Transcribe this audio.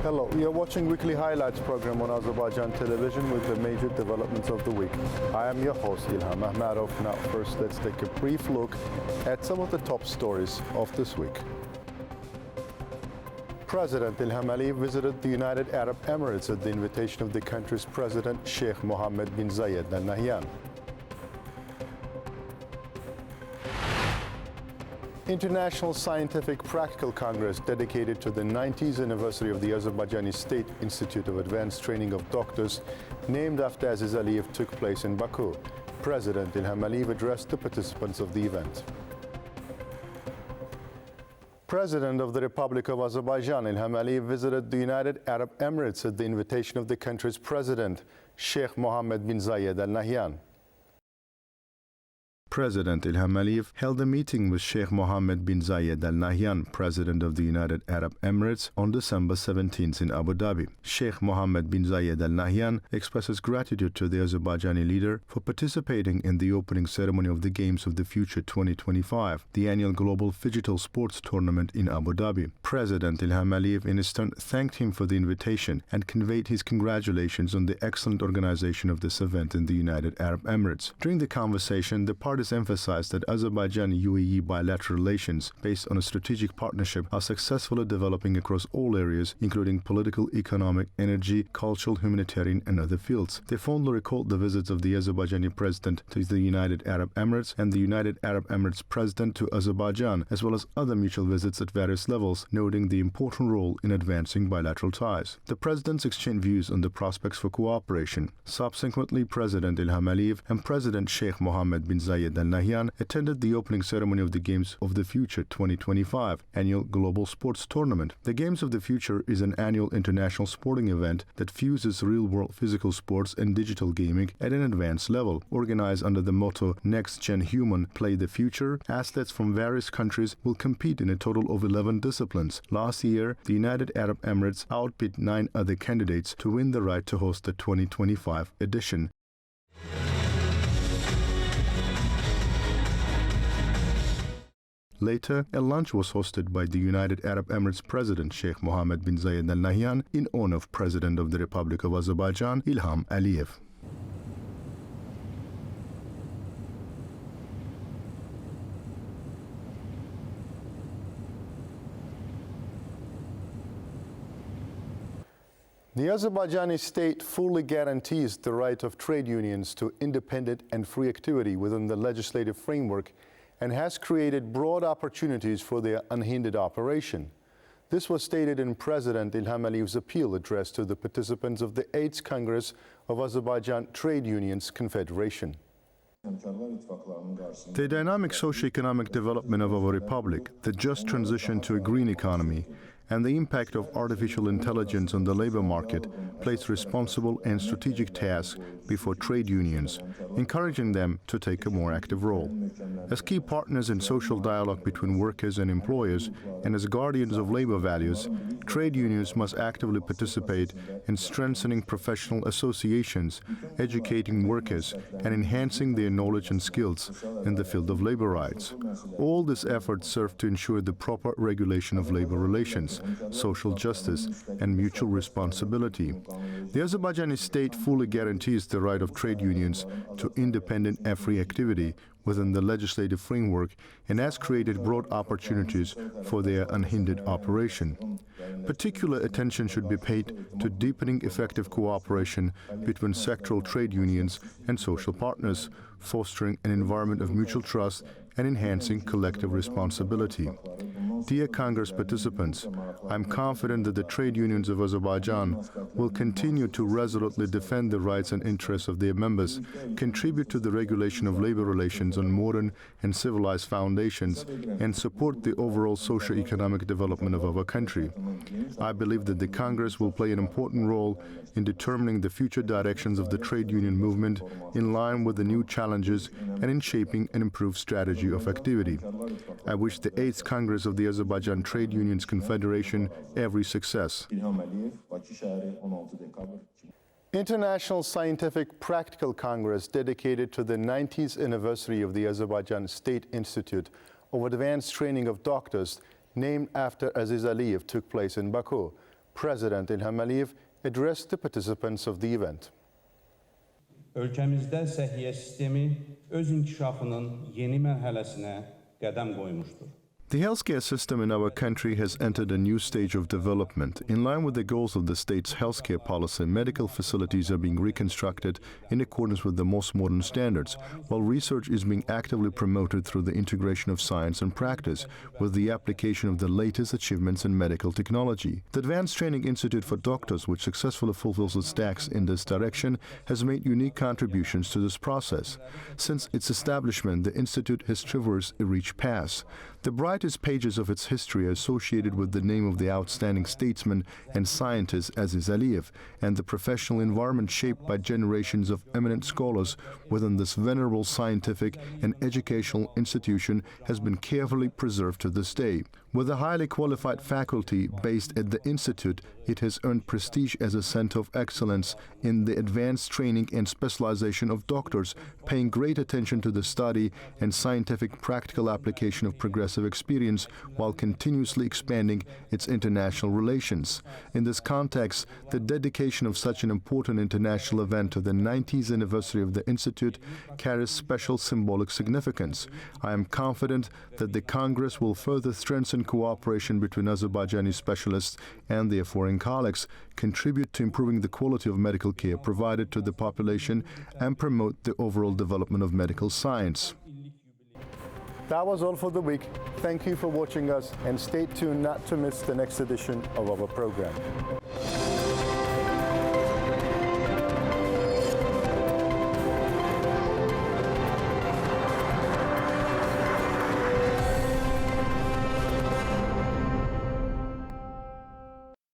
Hello, you're watching weekly highlights program on Azərbaycan Television with the major developments of the week. I am your host, İlham Məmmədov. Now first, let's take a brief look at some of the top stories of this week. President İlham visited the United Arab Emirates at the invitation of the country's president, Sheikh Mohammed bin Zayed Al Nahyan. International Scientific Practical Congress dedicated to the 90th anniversary of the Azerbaijani State Institute of Advanced Training of Doctors, named after Aziz Aliyev, took place in Baku. President İlham addressed the participants of the event. President of the Republic of Azerbaijan, İlham visited the United Arab Emirates at the invitation of the country's president, Sheikh Mohammed bin Zayed Al Nahyan. President İlham held a meeting with Sheikh Mohammed bin Zayed Al Nahyan, President of the United Arab Emirates, on December 17th in Abu Dhabi. Sheikh Mohammed bin Zayed Al Nahyan expresses gratitude to the Azerbaijani leader for participating in the opening ceremony of the Games of the Future 2025, the annual global digital sports tournament in Abu Dhabi. President İlham in his turn thanked him for the invitation and conveyed his congratulations on the excellent organization of this event in the United Arab Emirates. During the conversation, the parties emphasized that Azerbaijan-UAE bilateral relations based on a strategic partnership are successfully developing across all areas, including political, economic, energy, cultural, humanitarian, and other fields. They fondly recalled the visits of the Azerbaijani president to the United Arab Emirates and the United Arab Emirates president to Azerbaijan, as well as other mutual visits at various levels, noting the important role in advancing bilateral ties. The presidents exchanged views on the prospects for cooperation. Subsequently, President İlham Aliyev and President Sheikh Mohammed bin Zayed Al Nahyan attended the opening ceremony of the Games of the Future 2025 annual global sports tournament. The Games of the Future is an annual international sporting event that fuses real-world physical sports and digital gaming at an advanced level. Organized under the motto Next Gen Human Play the Future, athletes from various countries will compete in a total of 11 disciplines. Last year, the United Arab Emirates outbid 9 other candidates to win the right to host the 2025 edition. Later, a lunch was hosted by the United Arab Emirates President Sheikh Mohammed bin Zayed Al Nahyan in honor of President of the Republic of Azerbaijan, Ilham Aliyev. The Azerbaijani state fully guarantees the right of trade unions to independent and free activity within the legislative framework and has created broad opportunities for their unhindered operation. This was stated in President İlham Aliyev's appeal address to the participants of the 8th Congress of Azerbaijan Trade Unions Confederation. The dynamic socio-economic development of our republic, the just transition to a green economy, and the impact of artificial intelligence on the labor market place responsible and strategic tasks before trade unions, encouraging them to take a more active role. As key partners in social dialogue between workers and employers, and as guardians of labor values, trade unions must actively participate in strengthening professional associations, educating workers, and enhancing their knowledge and skills in the field of labor rights. All these efforts serve to ensure the proper regulation of labor relations, social justice, and mutual responsibility. The Azerbaijani state fully guarantees the right of trade unions to independent and free activity within the legislative framework and has created broad opportunities for their unhindered operation. Particular attention should be paid to deepening effective cooperation between sectoral trade unions and social partners, fostering an environment of mutual trust and enhancing collective responsibility. Dear Congress participants, I'm confident that the trade unions of Azerbaijan will continue to resolutely defend the rights and interests of their members, contribute to the regulation of labor relations on modern and civilized foundations, and support the overall socio-economic development of our country. I believe that the Congress will play an important role in determining the future directions of the trade union movement in line with the new challenges and in shaping an improved strategy of activity. I wish the 8th Congress of the Azerbaycan Trade Unions Confederation every success. International Scientific Practical Congress dedicated to the 90th anniversary of the Azerbaycan State Institute of Advanced Training of Doctors, named after Aziz Aliyev, took place in Baku. President İlham addressed the participants of the event. Ölkəmizdə səhiyyə sistemi öz inkişafının yeni mərhələsinə qədəm qoymuşdur. The healthcare system in our country has entered a new stage of development. In line with the goals of the state's healthcare policy, medical facilities are being reconstructed in accordance with the most modern standards, while research is being actively promoted through the integration of science and practice with the application of the latest achievements in medical technology. The Advanced Training Institute for Doctors, which successfully fulfills its tasks in this direction, has made unique contributions to this process. Since its establishment, the institute has traversed a rich past. The brightest pages of its history are associated with the name of the outstanding statesman and scientist Aziz Aliyev, and the professional environment shaped by generations of eminent scholars within this venerable scientific and educational institution has been carefully preserved to this day. With a highly qualified faculty based at the institute, it has earned prestige as a center of excellence in the advanced training and specialization of doctors, paying great attention to the study and scientific practical application of progressive experience while continuously expanding its international relations. In this context, the dedication of such an important international event to the 90th anniversary of the Institute carries special symbolic significance. I am confident that the Congress will further strengthen cooperation between Azerbaijani specialists and their foreign colleagues, contribute to improving the quality of medical care provided to the population, and promote the overall development of medical science. That was all for the week. Thank you for watching us, and stay tuned not to miss the next edition of our program.